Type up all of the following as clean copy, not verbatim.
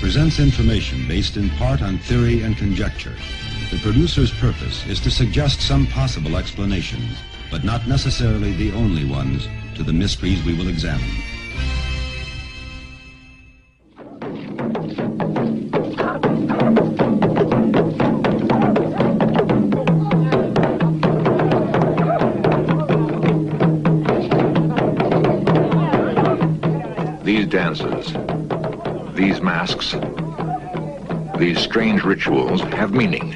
presents information based in part on theory and conjecture. The producer's purpose is to suggest some possible explanations, but not necessarily the only ones, to the mysteries we will examine. These dances, these masks, these strange rituals have meaning.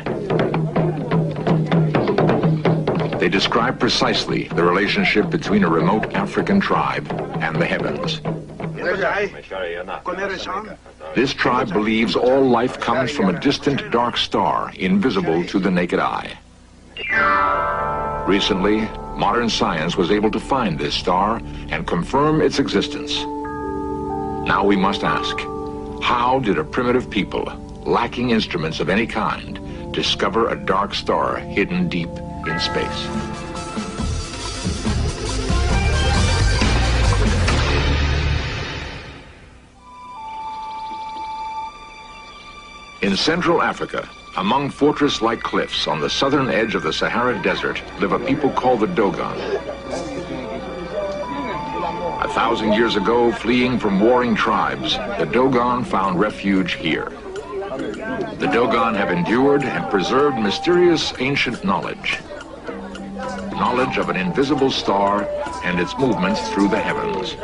They describe precisely the relationship between a remote African tribe and the heavens. This tribe believes all life comes from a distant dark star, invisible to the naked eye. Recently, modern science was able to find this star and confirm its existence. Now we must ask, how did a primitive people, lacking instruments of any kind, discover a dark star hidden deep in space? In Central Africa, among fortress-like cliffs on the southern edge of the Sahara Desert, live a people called the Dogon. 1,000 years ago, fleeing from warring tribes, the Dogon found refuge here. The Dogon have endured and preserved mysterious ancient knowledge. Knowledge of an invisible star and its movements through the heavens.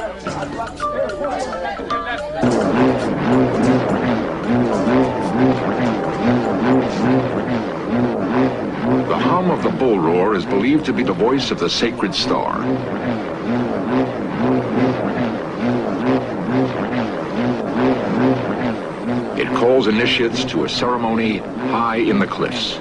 The hum of the bull roar is believed to be the voice of the sacred star. It calls initiates to a ceremony high in the cliffs.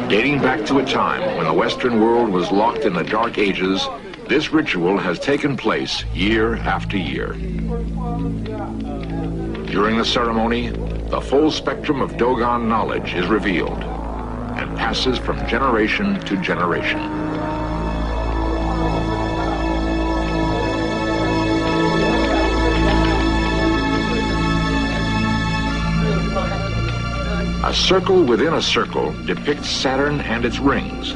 Dating back to a time when the Western world was locked in the Dark Ages, this ritual has taken place year after year. During the ceremony, the full spectrum of Dogon knowledge is revealed and passes from generation to generation. A circle within a circle depicts Saturn and its rings,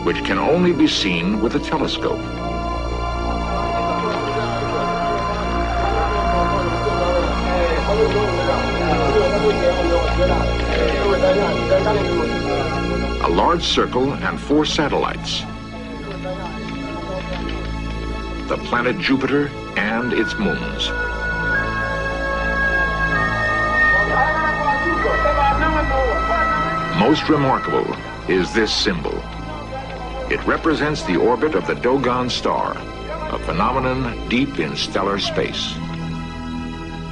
which can only be seen with a telescope. A large circle and 4 satellites. The planet Jupiter and its moons. Most remarkable is this symbol. It represents the orbit of the Dogon star, a phenomenon deep in stellar space.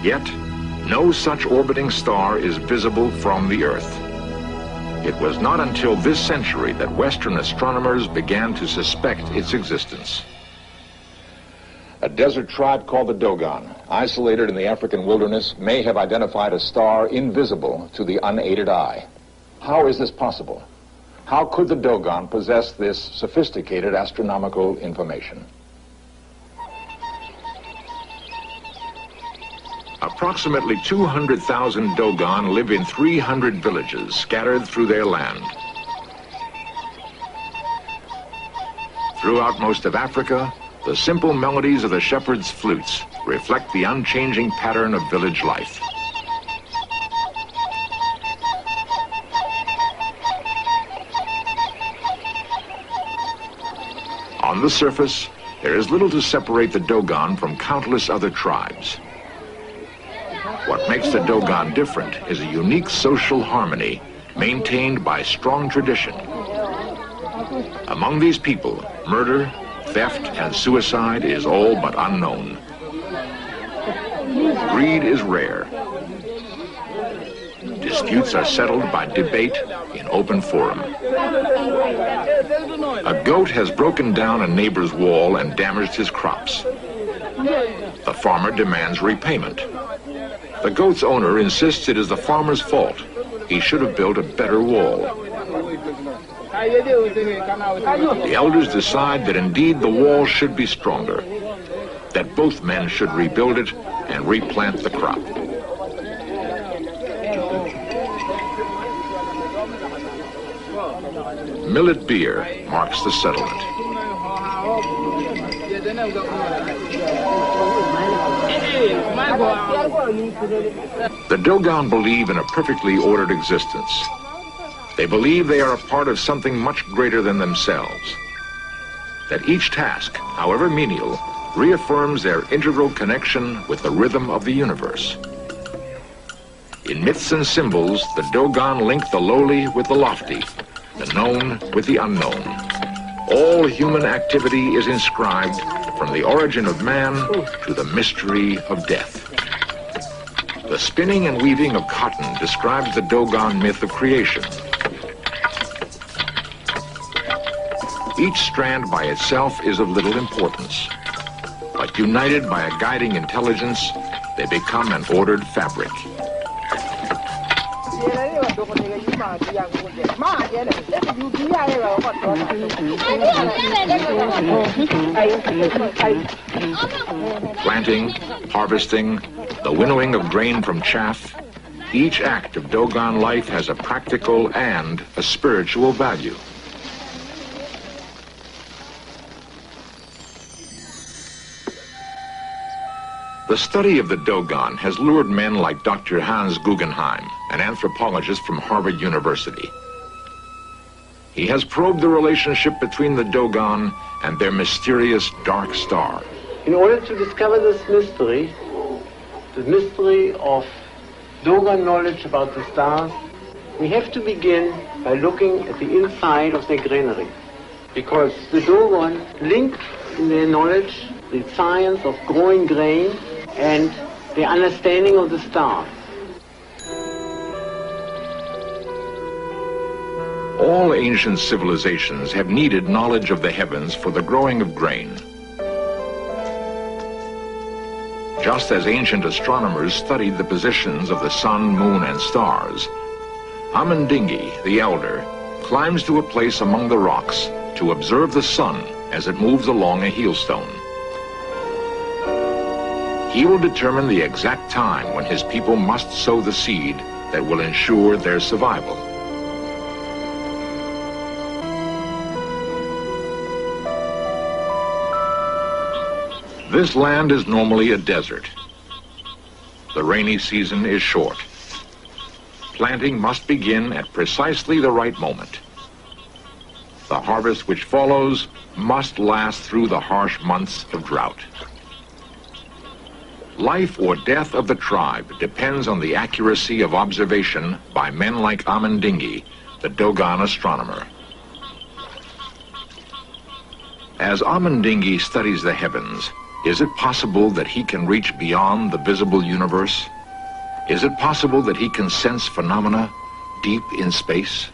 Yet, no such orbiting star is visible from the Earth. It was not until this century that Western astronomers began to suspect its existence. A desert tribe called the Dogon, isolated in the African wilderness, may have identified a star invisible to the unaided eye. How is this possible? How could the Dogon possess this sophisticated astronomical information? Approximately 200,000 Dogon live in 300 villages scattered through their land. Throughout most of Africa, the simple melodies of the shepherds' flutes reflect the unchanging pattern of village life. On the surface, there is little to separate the Dogon from countless other tribes. What makes the Dogon different is a unique social harmony maintained by strong tradition. Among these people, murder, theft, and suicide is all but unknown. Greed is rare. Disputes are settled by debate in open forum. A goat has broken down a neighbor's wall and damaged his crops. The farmer demands repayment. The goat's owner insists it is the farmer's fault. He should have built a better wall. The elders decide that indeed the wall should be stronger, that both men should rebuild it and replant the crop. Millet beer marks the settlement. The Dogon believe in a perfectly ordered existence. They believe they are a part of something much greater than themselves. That each task, however menial, reaffirms their integral connection with the rhythm of the universe. In myths and symbols, the Dogon link the lowly with the lofty, the known with the unknown. All human activity is inscribed from the origin of man to the mystery of death. The spinning and weaving of cotton describes the Dogon myth of creation. Each strand by itself is of little importance, but united by a guiding intelligence, they become an ordered fabric. Planting, harvesting, the winnowing of grain from chaff, each act of Dogon life has a practical and a spiritual value. The study of the Dogon has lured men like Dr. Hans Guggenheim, an anthropologist from Harvard University. He has probed the relationship between the Dogon and their mysterious dark star. In order to discover this mystery, the mystery of Dogon knowledge about the stars, we have to begin by looking at the inside of their granary. Because the Dogon link in their knowledge the science of growing grain and the understanding of the stars. All ancient civilizations have needed knowledge of the heavens for the growing of grain. Just as ancient astronomers studied the positions of the sun, moon, and stars, Amandingi, the elder, climbs to a place among the rocks to observe the sun as it moves along a heelstone. He will determine the exact time when his people must sow the seed that will ensure their survival. This land is normally a desert. The rainy season is short. Planting must begin at precisely the right moment. The harvest which follows must last through the harsh months of drought. Life or death of the tribe depends on the accuracy of observation by men like Amandingi, the Dogon astronomer. As Amandingi studies the heavens, is it possible that he can reach beyond the visible universe? Is it possible that he can sense phenomena deep in space?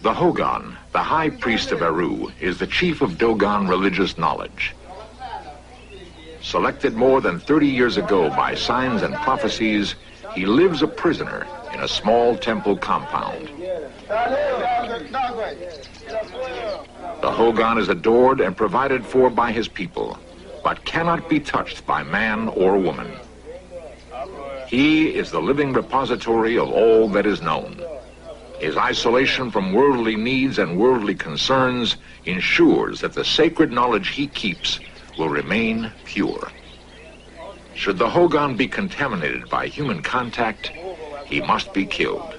The Hogon, the high priest of Eru, is the chief of Dogon religious knowledge. Selected more than 30 years ago by signs and prophecies, he lives a prisoner in a small temple compound. The Hogon is adored and provided for by his people, but cannot be touched by man or woman. He is the living repository of all that is known. His isolation from worldly needs and worldly concerns ensures that the sacred knowledge he keeps will remain pure. Should the Hogon be contaminated by human contact, he must be killed.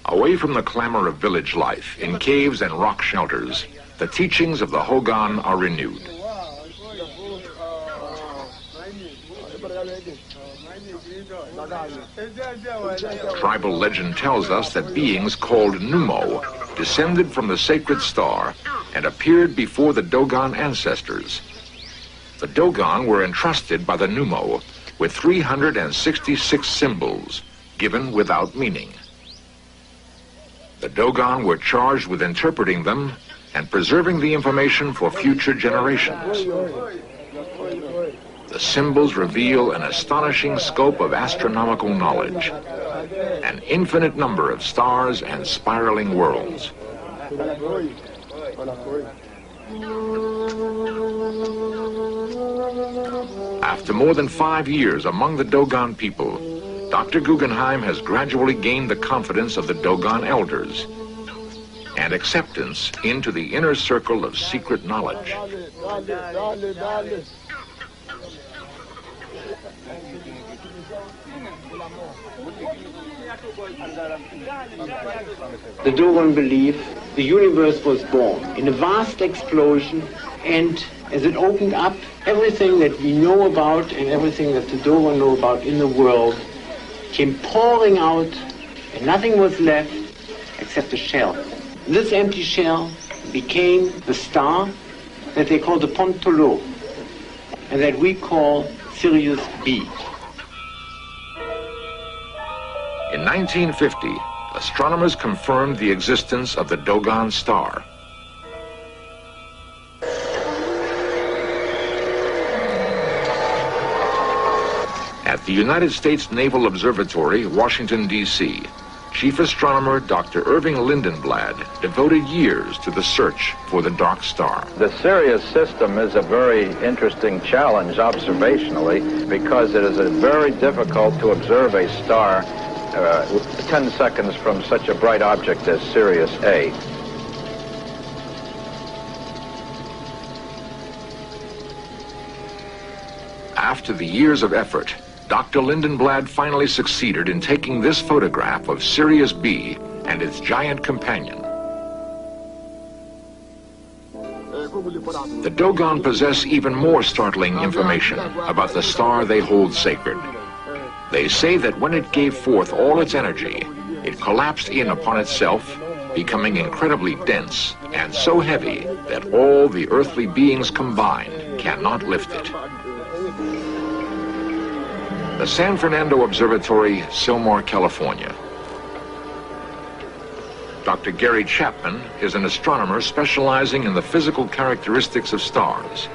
Away from the clamor of village life, in caves and rock shelters, the teachings of the Hogon are renewed. Tribal legend tells us that beings called Numo descended from the sacred star and appeared before the Dogon ancestors. The Dogon were entrusted by the Numo with 366 symbols given without meaning. The Dogon were charged with interpreting them and preserving the information for future generations. The symbols reveal an astonishing scope of astronomical knowledge, an infinite number of stars and spiraling worlds. After more than 5 years among the Dogon people, Dr. Guggenheim has gradually gained the confidence of the Dogon elders and acceptance into the inner circle of secret knowledge. The Dogon believe the universe was born in a vast explosion, and as it opened up, everything that we know about and everything that the Dogon know about in the world came pouring out, and nothing was left except a shell. This empty shell became the star that they call the Pontolo, and that we call Sirius B. In 1950, astronomers confirmed the existence of the Dogon star. At the United States Naval Observatory, Washington, D.C., Chief Astronomer Dr. Irving Lindenblad devoted years to the search for the dark star. The Sirius system is a very interesting challenge observationally because it is very difficult to observe a star 10 seconds from such a bright object as Sirius A. After the years of effort, Dr. Lindenblad finally succeeded in taking this photograph of Sirius B and its giant companion. The Dogon possess even more startling information about the star they hold sacred. They say that when it gave forth all its energy, it collapsed in upon itself, becoming incredibly dense and so heavy that all the earthly beings combined cannot lift it. The San Fernando Observatory, Sylmar, California. Dr. Gary Chapman is an astronomer specializing in the physical characteristics of stars.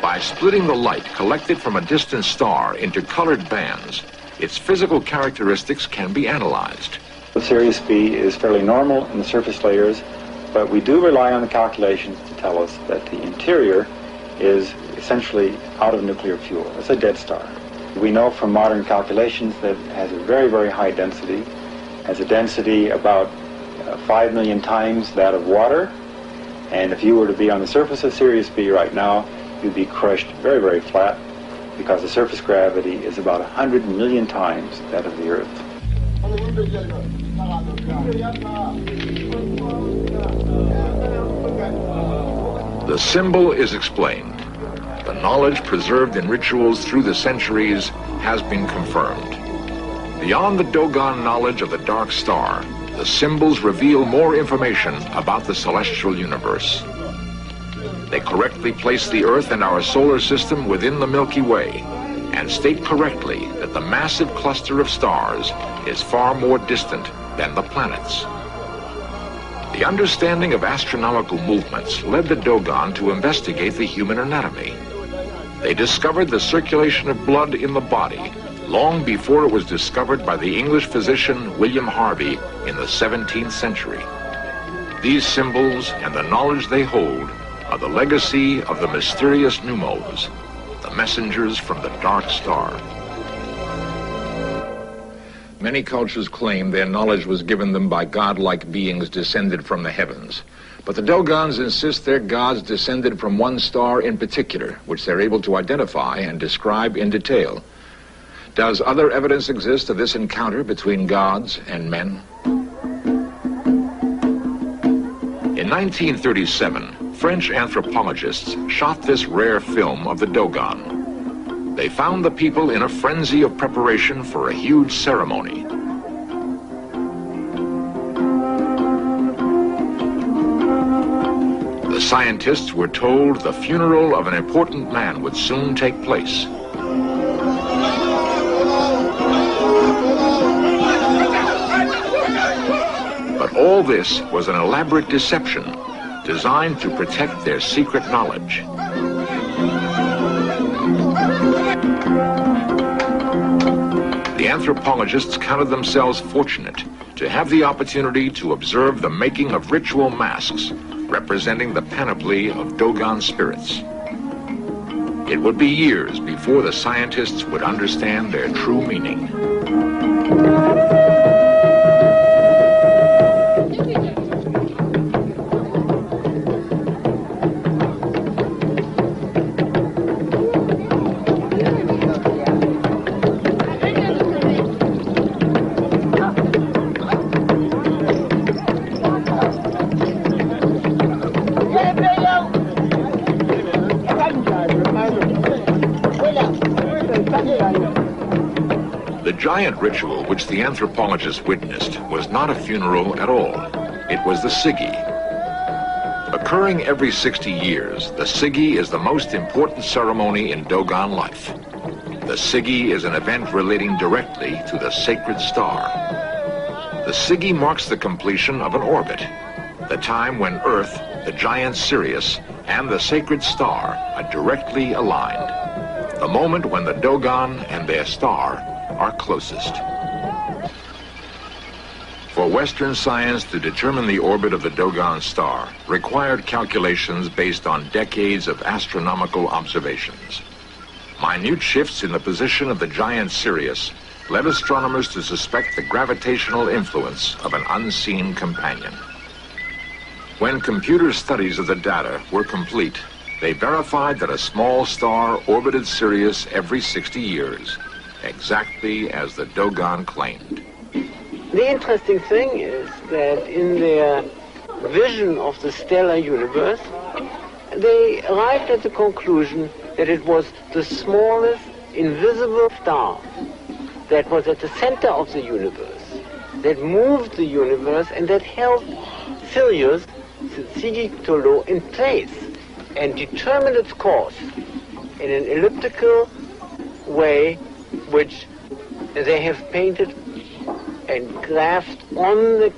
By splitting the light collected from a distant star into colored bands, its physical characteristics can be analyzed. The Sirius B is fairly normal in the surface layers, but we do rely on the calculations to tell us that the interior is essentially out of nuclear fuel. It's a dead star. We know from modern calculations that it has a very, very high density, has a density about 5 million times that of water, and if you were to be on the surface of Sirius B right now, you'd be crushed very, very flat because the surface gravity is about 100 million times that of the Earth. The symbol is explained. The knowledge preserved in rituals through the centuries has been confirmed. Beyond the Dogon knowledge of the dark star, the symbols reveal more information about the celestial universe. They correctly place the Earth and our solar system within the Milky Way and state correctly that the massive cluster of stars is far more distant than the planets. The understanding of astronomical movements led the Dogon to investigate the human anatomy. They discovered the circulation of blood in the body long before it was discovered by the English physician William Harvey in the 17th century. These symbols and the knowledge they hold are the legacy of the mysterious Numos, the messengers from the dark star. Many cultures claim their knowledge was given them by godlike beings descended from the heavens. But the Dogons insist their gods descended from one star in particular, which they're able to identify and describe in detail. Does other evidence exist of this encounter between gods and men? In 1937, French anthropologists shot this rare film of the Dogon. They found the people in a frenzy of preparation for a huge ceremony. The scientists were told the funeral of an important man would soon take place. But all this was an elaborate deception designed to protect their secret knowledge. The anthropologists counted themselves fortunate to have the opportunity to observe the making of ritual masks representing the panoply of Dogon spirits. It would be years before the scientists would understand their true meaning. The giant ritual which the anthropologists witnessed was not a funeral at all. It was the Sigi. Occurring every 60 years, the Sigi is the most important ceremony in Dogon life. The Sigi is an event relating directly to the sacred star. The Sigi marks the completion of an orbit, the time when Earth, the giant Sirius, and the sacred star are directly aligned. The moment when the Dogon and their star are closest. For Western science to determine the orbit of the Dogon star required calculations based on decades of astronomical observations. Minute shifts in the position of the giant Sirius led astronomers to suspect the gravitational influence of an unseen companion. When computer studies of the data were complete, they verified that a small star orbited Sirius every 60 years, exactly as the Dogon claimed. The interesting thing is that in their vision of the stellar universe, they arrived at the conclusion that it was the smallest invisible star that was at the center of the universe, that moved the universe and that held Sirius, the Sigi Tolo, in place and determined its course in an elliptical way which they have painted and graphed on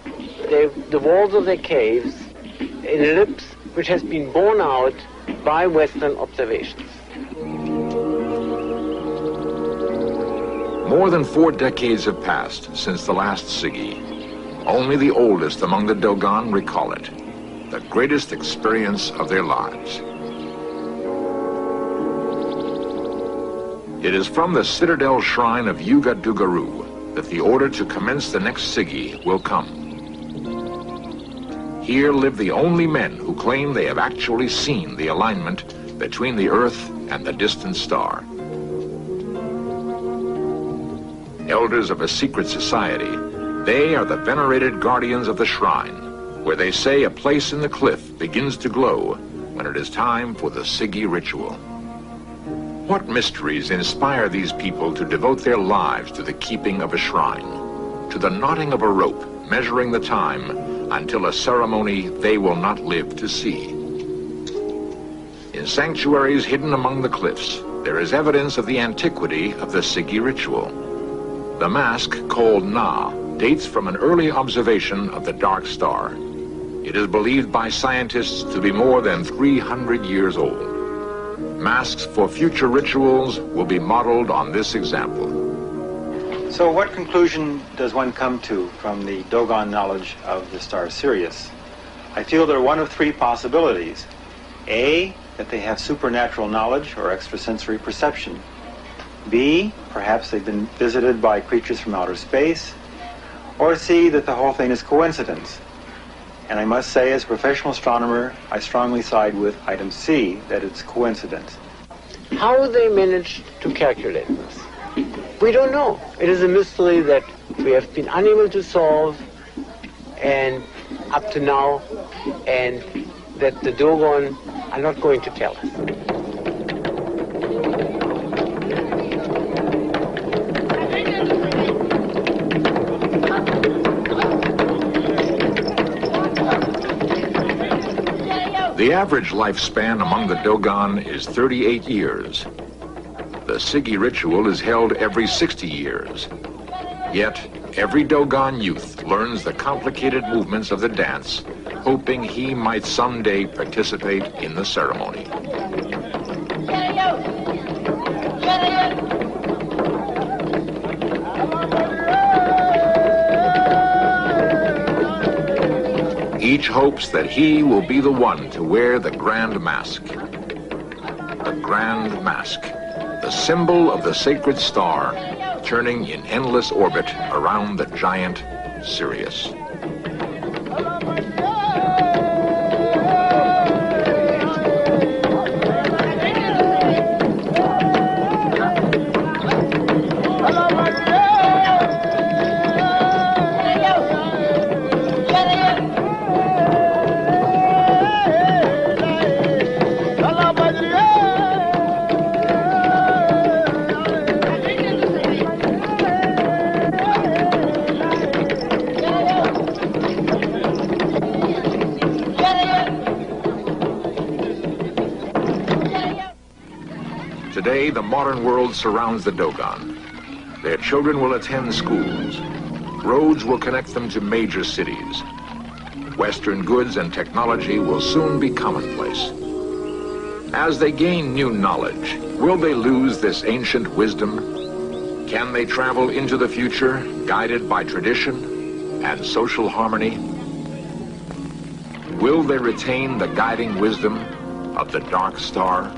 the walls of their caves, an ellipse which has been borne out by Western observations. More than 4 decades have passed since the last Sigi. Only the oldest among the Dogon recall it, the greatest experience of their lives. It is from the citadel shrine of Yuga Dugaru that the order to commence the next Sigi will come. Here live the only men who claim they have actually seen the alignment between the Earth and the distant star. Elders of a secret society, they are the venerated guardians of the shrine, where they say a place in the cliff begins to glow when it is time for the Sigi ritual. What mysteries inspire these people to devote their lives to the keeping of a shrine, to the knotting of a rope measuring the time until a ceremony they will not live to see? In sanctuaries hidden among the cliffs, there is evidence of the antiquity of the Sigi ritual. The mask, called Na, dates from an early observation of the dark star. It is believed by scientists to be more than 300 years old. Masks for future rituals will be modeled on this example. So what conclusion does one come to from the Dogon knowledge of the star Sirius? I feel there are one of 3 possibilities. A, that they have supernatural knowledge or extrasensory perception. B, perhaps they've been visited by creatures from outer space. Or C, that the whole thing is coincidence. And I must say, as a professional astronomer, I strongly side with item C, that it's coincidence. How they managed to calculate this, we don't know. It is a mystery that we have been unable to solve and up to now, and that the Dogon are not going to tell us. The average lifespan among the Dogon is 38 years. The Sigi ritual is held every 60 years. Yet, every Dogon youth learns the complicated movements of the dance, hoping he might someday participate in the ceremony. Each hopes that he will be the one to wear the grand mask. The grand mask, the symbol of the sacred star, turning in endless orbit around the giant Sirius. Today, the modern world surrounds the Dogon. Their children will attend schools. Roads will connect them to major cities. Western goods and technology will soon be commonplace. As they gain new knowledge, will they lose this ancient wisdom? Can they travel into the future, guided by tradition and social harmony? Will they retain the guiding wisdom of the dark star?